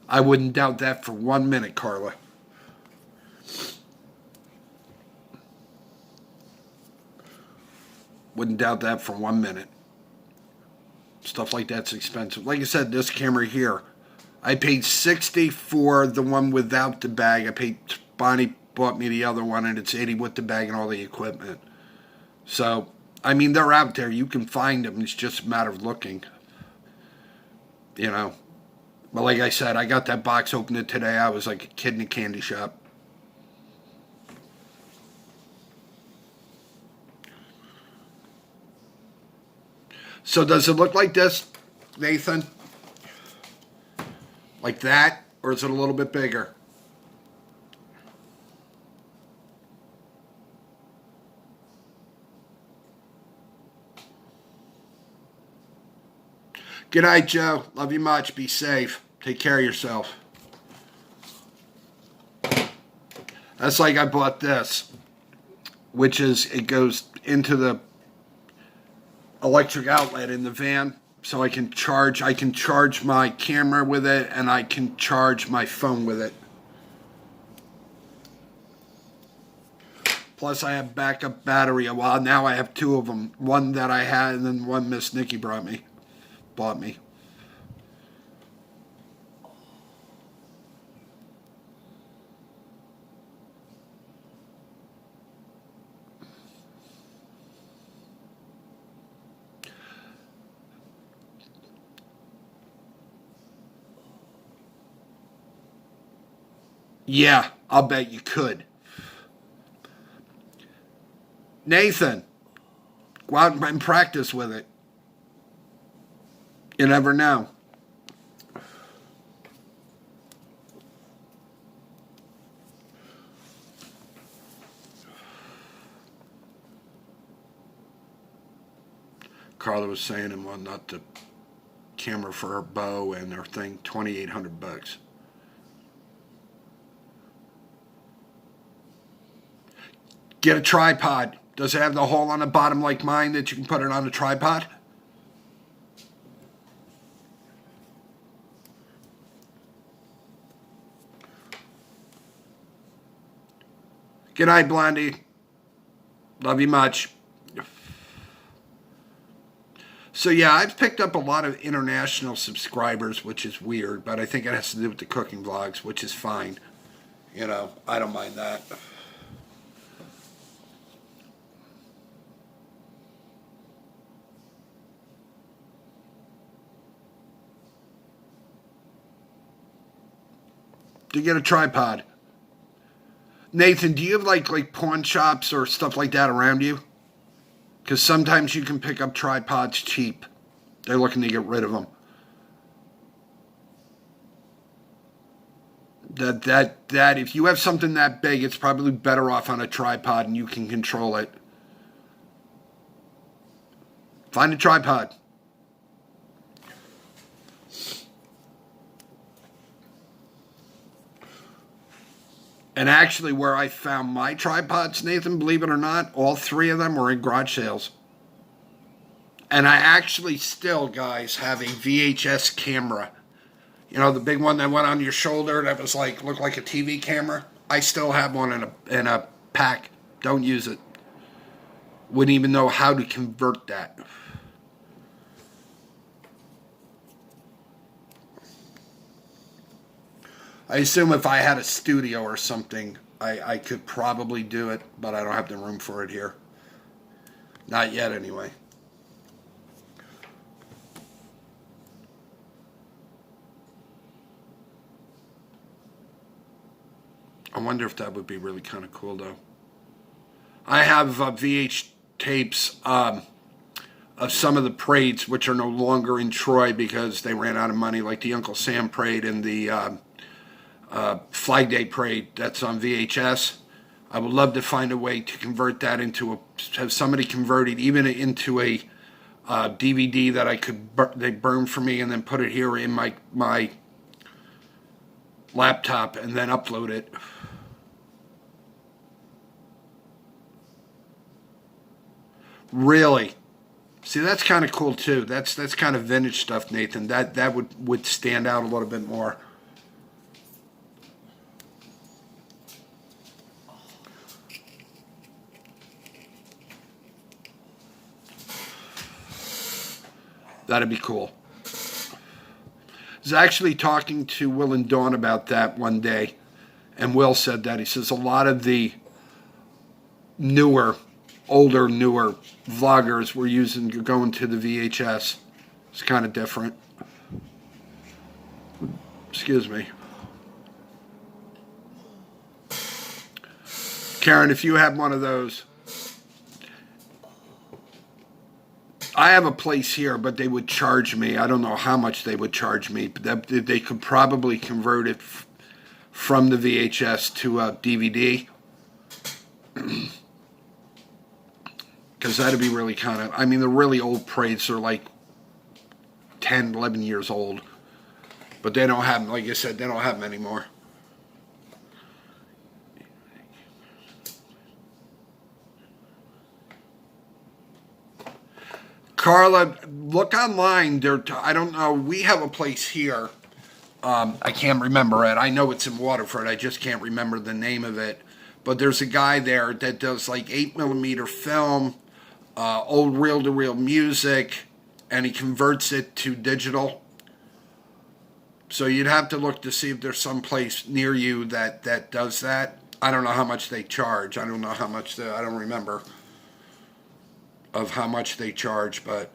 I wouldn't doubt that for 1 minute, Carla. Wouldn't doubt that for 1 minute. Stuff like that's expensive. Like I said, this camera here, I paid $60 for the one without the bag. Bonnie bought me the other one, and it's $80 with the bag and all the equipment. So, I mean, they're out there. You can find them. It's just a matter of looking. You know. But like I said, I got that box, opened it today. I was like a kid in a candy shop. So does it look like this, Nathan? Like that? Or is it a little bit bigger? Good night, Joe. Love you much. Be safe. Take care of yourself. That's like I bought this, which is, it goes into the electric outlet in the van, so I can charge my camera with it, and I can charge my phone with it. Plus I have backup battery. Well, now I have 2 of them. One that I had, and then one Miss Nikki bought me. Yeah, I'll bet you could. Nathan, go out and practice with it. You never know. Carla was saying and whatnot, the camera for her bow and her thing, $2,800. Get a tripod. Does it have the hole on the bottom like mine that you can put it on a tripod? Good night, Blondie. Love you much. So yeah, I've picked up a lot of international subscribers, which is weird, but I think it has to do with the cooking vlogs, which is fine. You know, I don't mind that. To get a tripod. Nathan, do you have like pawn shops or stuff like that around you? Because sometimes you can pick up tripods cheap. They're looking to get rid of them. That if you have something that big, it's probably better off on a tripod and you can control it. Find a tripod. And actually, where I found my tripods, Nathan, believe it or not, all 3 of them were in garage sales. And I actually still, guys, have a VHS camera. You know, the big one that went on your shoulder that was like, looked like a TV camera? I still have one in a pack. Don't use it. Wouldn't even know how to convert that. I assume if I had a studio or something, I could probably do it, but I don't have the room for it here. Not yet, anyway. I wonder if that would be really kind of cool, though. I have VH tapes of some of the parades, which are no longer in Troy because they ran out of money, like the Uncle Sam parade and the Flag Day parade. That's on VHS. I would love to find a way to convert that into have somebody convert it even into a DVD that I could they burn for me and then put it here in my laptop and then upload it. Really? See, that's kind of cool too. That's kind of vintage stuff, Nathan. That would stand out a little bit more. That'd be cool. I was actually talking to Will and Dawn about that one day, and Will said that. He says a lot of the newer vloggers were going to the VHS. It's kind of different. Excuse me. Karen, if you have one of those, I have a place here, but they would charge me. I don't know how much they would charge me, but they could probably convert it from the VHS to a DVD. Because that'd be really kind of, I mean, the really old parades are like 10, 11 years old. But they don't have them, like I said, they don't have them anymore. Carla, look online. I don't know. We have a place here. I can't remember it. I know it's in Waterford. I just can't remember the name of it. But there's a guy there that does like 8mm film, old reel-to-reel music, and he converts it to digital. So you'd have to look to see if there's some place near you that does that. I don't know how much they charge. I don't know how much I don't remember of how much they charge, but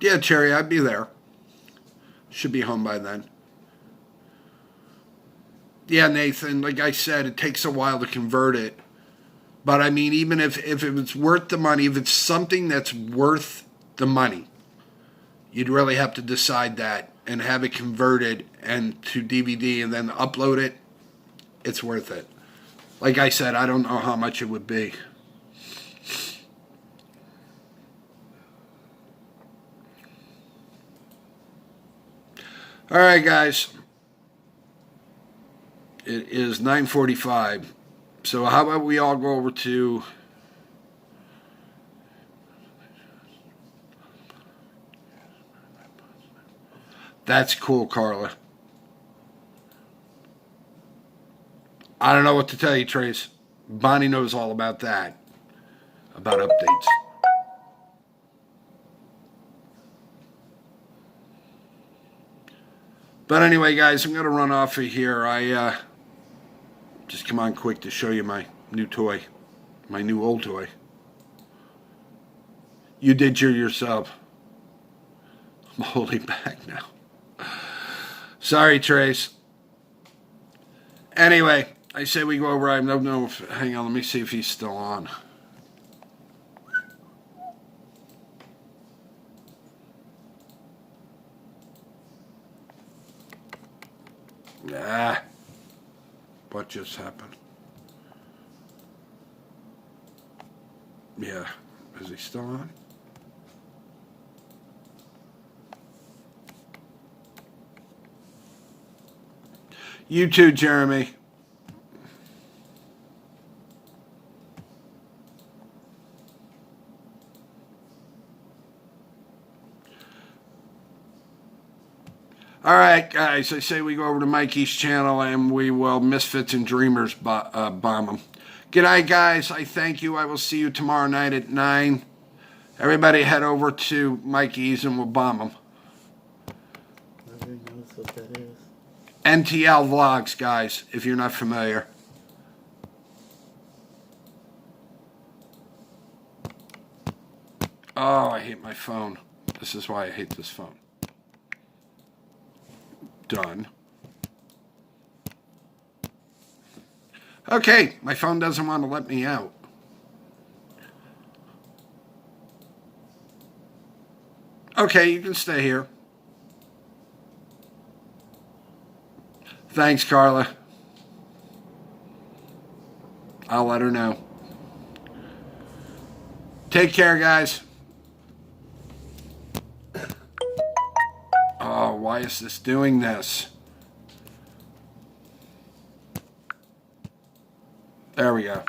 yeah, Cherry, I'd be there. Should be home by then. Yeah, Nathan, like I said, it takes a while to convert it. But I mean, even if it's worth the money, if it's something that's worth the money, you'd really have to decide that and have it converted and to DVD and then upload it. It's worth it. Like I said, I don't know how much it would be. All right, guys. It is 9:45. So how about we all go over to That's cool, Carla. I don't know what to tell you, Trace. Bonnie knows all about that. About updates. But anyway, guys, I'm going to run off of here. I just come on quick to show you my new toy. My new old toy. You did yourself. I'm holding back now. Sorry, Trace. Anyway, I say we go over. I don't know if... Hang on, let me see if he's still on. Ah. What just happened? Yeah. Is he still on? You too, Jeremy. All right, guys, I say we go over to Mikey's channel and we will Misfits and Dreamers bomb them. Good night, guys. I thank you. I will see you tomorrow night at 9. Everybody head over to Mikey's and we'll bomb them. Nobody knows what that is. NTL Vlogs, guys, if you're not familiar. Oh, I hate my phone. This is why I hate this phone. Done. Okay, my phone doesn't want to let me out. Okay, you can stay here. Thanks, Carla. I'll let her know. Take care, guys. Why is this doing this? There we go.